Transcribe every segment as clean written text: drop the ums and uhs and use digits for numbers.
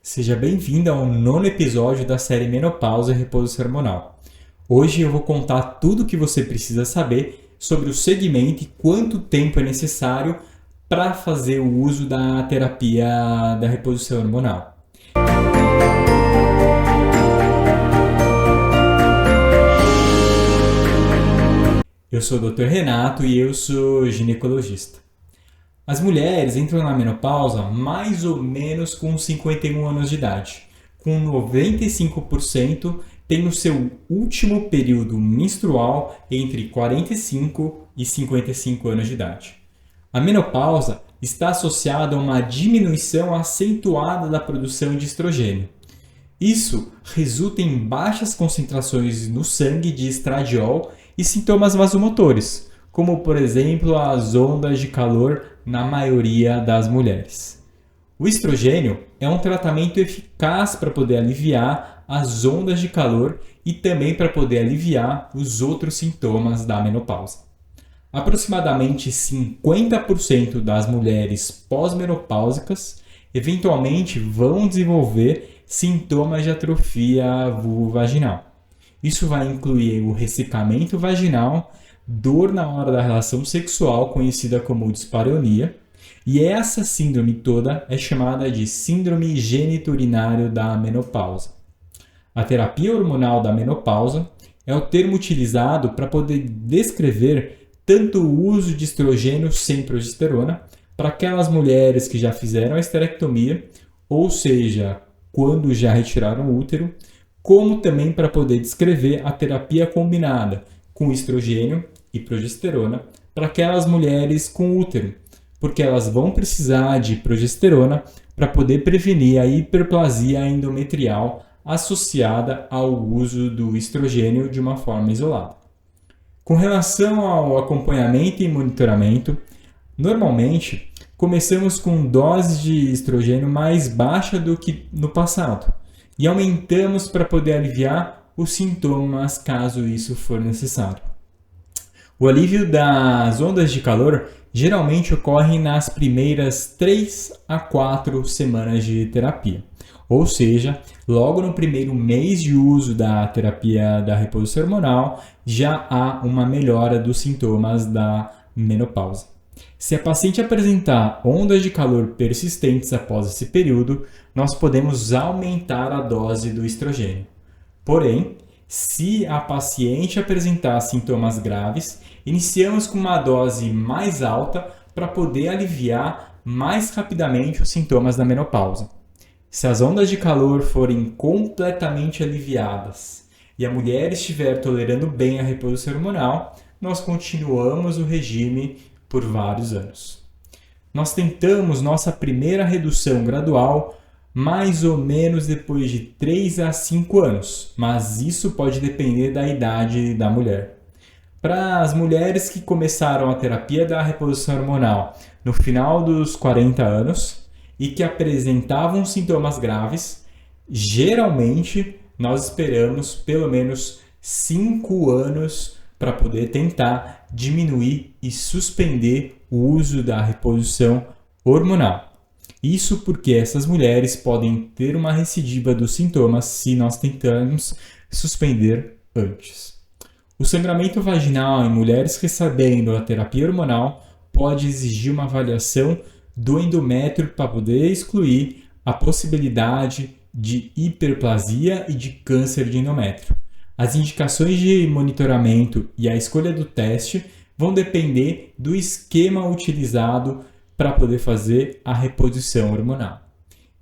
Seja bem-vindo ao nono episódio da série Menopausa e Reposição Hormonal. Hoje eu vou contar tudo o que você precisa saber sobre o segmento e quanto tempo é necessário para fazer o uso da terapia da reposição hormonal. Eu sou o Dr. Renato e eu sou ginecologista. As mulheres entram na menopausa mais ou menos com 51 anos de idade, com 95% tem o seu último período menstrual entre 45 e 55 anos de idade. A menopausa está associada a uma diminuição acentuada da produção de estrogênio. Isso resulta em baixas concentrações no sangue de estradiol e sintomas vasomotores, como por exemplo as ondas de calor na maioria das mulheres. O estrogênio é um tratamento eficaz para poder aliviar as ondas de calor e também para poder aliviar os outros sintomas da menopausa. Aproximadamente 50% das mulheres pós-menopáusicas eventualmente vão desenvolver sintomas de atrofia vulvovaginal. Isso vai incluir o ressecamento vaginal, dor na hora da relação sexual, conhecida como dispareunia, e essa síndrome toda é chamada de síndrome geniturinário da menopausa. A terapia hormonal da menopausa é o termo utilizado para poder descrever tanto o uso de estrogênio sem progesterona para aquelas mulheres que já fizeram a esterectomia, ou seja, quando já retiraram o útero, como também para poder descrever a terapia combinada com estrogênio e progesterona para aquelas mulheres com útero, porque elas vão precisar de progesterona para poder prevenir a hiperplasia endometrial associada ao uso do estrogênio de uma forma isolada. Com relação ao acompanhamento e monitoramento, normalmente começamos com doses de estrogênio mais baixa do que no passado e aumentamos para poder aliviar os sintomas caso isso for necessário. O alívio das ondas de calor geralmente ocorre nas primeiras 3 a 4 semanas de terapia, ou seja, logo no primeiro mês de uso da terapia da reposição hormonal já há uma melhora dos sintomas da menopausa. Se a paciente apresentar ondas de calor persistentes após esse período, nós podemos aumentar a dose do estrogênio. Porém, se a paciente apresentar sintomas graves, iniciamos com uma dose mais alta para poder aliviar mais rapidamente os sintomas da menopausa. Se as ondas de calor forem completamente aliviadas e a mulher estiver tolerando bem a reposição hormonal, nós continuamos o regime por vários anos. Nós tentamos nossa primeira redução gradual mais ou menos depois de 3 a 5 anos, mas isso pode depender da idade da mulher. Para as mulheres que começaram a terapia da reposição hormonal no final dos 40 anos e que apresentavam sintomas graves, geralmente nós esperamos pelo menos 5 anos para poder tentar diminuir e suspender o uso da reposição hormonal. Isso porque essas mulheres podem ter uma recidiva dos sintomas se nós tentarmos suspender antes. O sangramento vaginal em mulheres recebendo a terapia hormonal pode exigir uma avaliação do endométrio para poder excluir a possibilidade de hiperplasia e de câncer de endométrio. As indicações de monitoramento e a escolha do teste vão depender do esquema utilizado para poder fazer a reposição hormonal.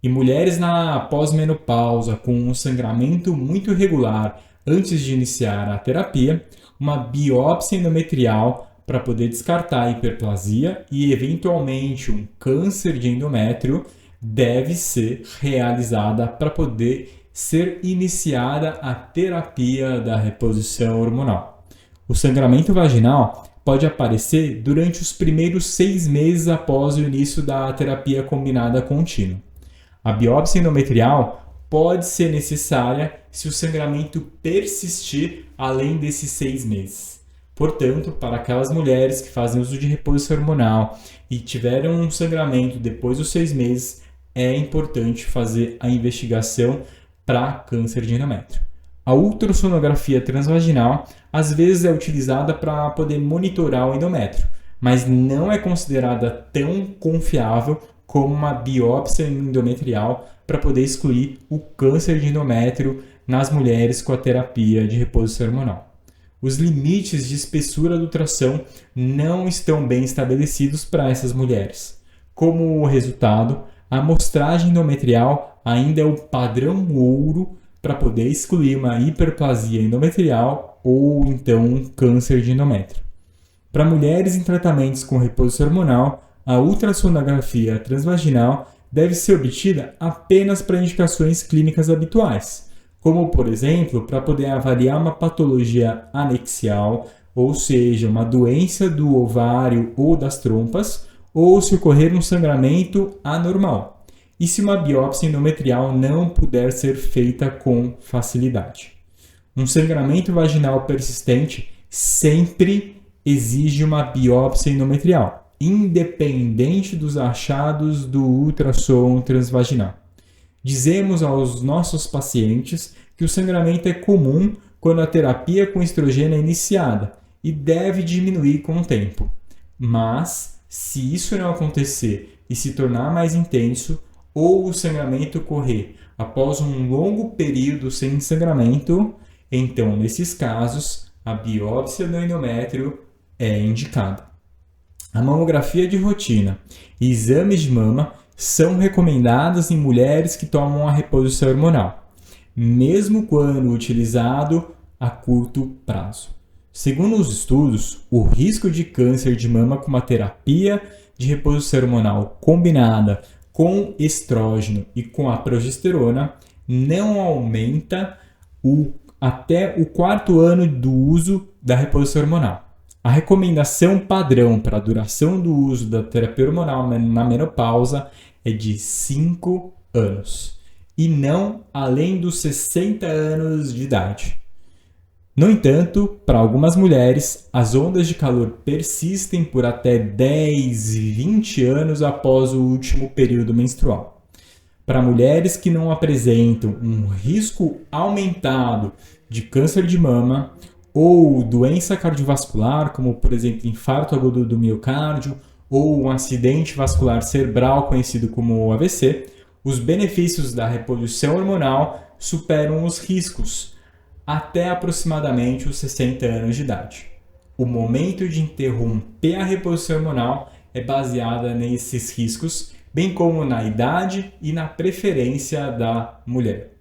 Em mulheres na pós-menopausa com um sangramento muito irregular antes de iniciar a terapia, uma biópsia endometrial para poder descartar a hiperplasia e eventualmente um câncer de endométrio deve ser realizada para poder ser iniciada a terapia da reposição hormonal. O sangramento vaginal pode aparecer durante os primeiros 6 meses após o início da terapia combinada contínua. A biópsia endometrial pode ser necessária se o sangramento persistir além desses 6 meses. Portanto, para aquelas mulheres que fazem uso de reposição hormonal e tiveram um sangramento depois dos 6 meses, é importante fazer a investigação para câncer de endométrio. A ultrassonografia transvaginal às vezes é utilizada para poder monitorar o endométrio, mas não é considerada tão confiável como uma biópsia endometrial para poder excluir o câncer de endométrio nas mulheres com a terapia de reposição hormonal. Os limites de espessura do ultrassom não estão bem estabelecidos para essas mulheres. Como resultado, a amostragem endometrial ainda é o padrão ouro para poder excluir uma hiperplasia endometrial ou então um câncer de endométrio. Para mulheres em tratamentos com reposição hormonal, a ultrassonografia transvaginal deve ser obtida apenas para indicações clínicas habituais, como, por exemplo, para poder avaliar uma patologia anexial, ou seja, uma doença do ovário ou das trompas, ou se ocorrer um sangramento anormal, e se uma biópsia endometrial não puder ser feita com facilidade. Um sangramento vaginal persistente sempre exige uma biópsia endometrial, independente dos achados do ultrassom transvaginal. Dizemos aos nossos pacientes que o sangramento é comum quando a terapia com estrogênio é iniciada e deve diminuir com o tempo. Mas, se isso não acontecer e se tornar mais intenso, ou o sangramento ocorrer após um longo período sem sangramento, então, nesses casos, a biópsia do endométrio é indicada. A mamografia de rotina e exames de mama são recomendados em mulheres que tomam a reposição hormonal, mesmo quando utilizado a curto prazo. Segundo os estudos, o risco de câncer de mama com uma terapia de reposição hormonal combinada com estrógeno e com a progesterona não aumenta até o 4º ano do uso da reposição hormonal. A recomendação padrão para a duração do uso da terapia hormonal na menopausa é de 5 anos, e não além dos 60 anos de idade. No entanto, para algumas mulheres, as ondas de calor persistem por até 10 e 20 anos após o último período menstrual. Para mulheres que não apresentam um risco aumentado de câncer de mama ou doença cardiovascular, como por exemplo infarto agudo do miocárdio ou um acidente vascular cerebral conhecido como AVC, os benefícios da reposição hormonal superam os riscos até aproximadamente os 60 anos de idade. O momento de interromper a reposição hormonal é baseada nesses riscos, bem como na idade e na preferência da mulher.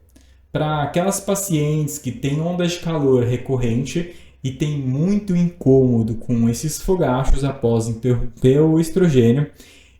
Para aquelas pacientes que têm ondas de calor recorrente e têm muito incômodo com esses fogachos após interromper o estrogênio,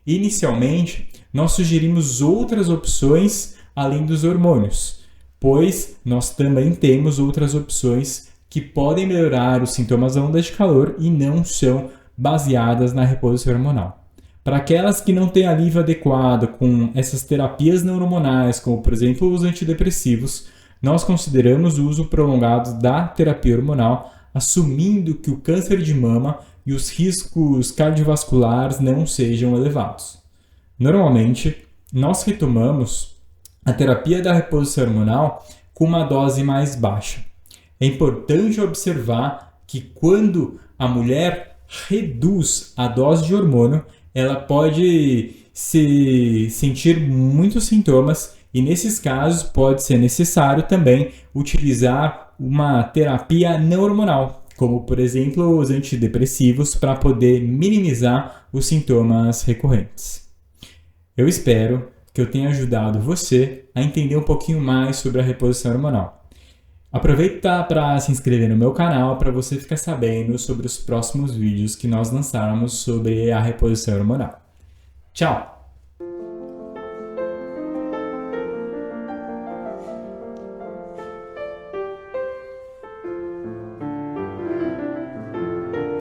inicialmente nós sugerimos outras opções além dos hormônios, pois nós também temos outras opções que podem melhorar os sintomas da onda de calor e não são baseadas na reposição hormonal. Para aquelas que não têm alívio adequado com essas terapias não hormonais, como por exemplo os antidepressivos, nós consideramos o uso prolongado da terapia hormonal, assumindo que o câncer de mama e os riscos cardiovasculares não sejam elevados. Normalmente, nós retomamos a terapia da reposição hormonal com uma dose mais baixa. É importante observar que quando a mulher reduz a dose de hormônio, ela pode se sentir muitos sintomas e nesses casos pode ser necessário também utilizar uma terapia não hormonal, como por exemplo os antidepressivos, para poder minimizar os sintomas recorrentes. Eu espero que eu tenha ajudado você a entender um pouquinho mais sobre a reposição hormonal. Aproveita para se inscrever no meu canal para você ficar sabendo sobre os próximos vídeos que nós lançarmos sobre a reposição hormonal. Tchau!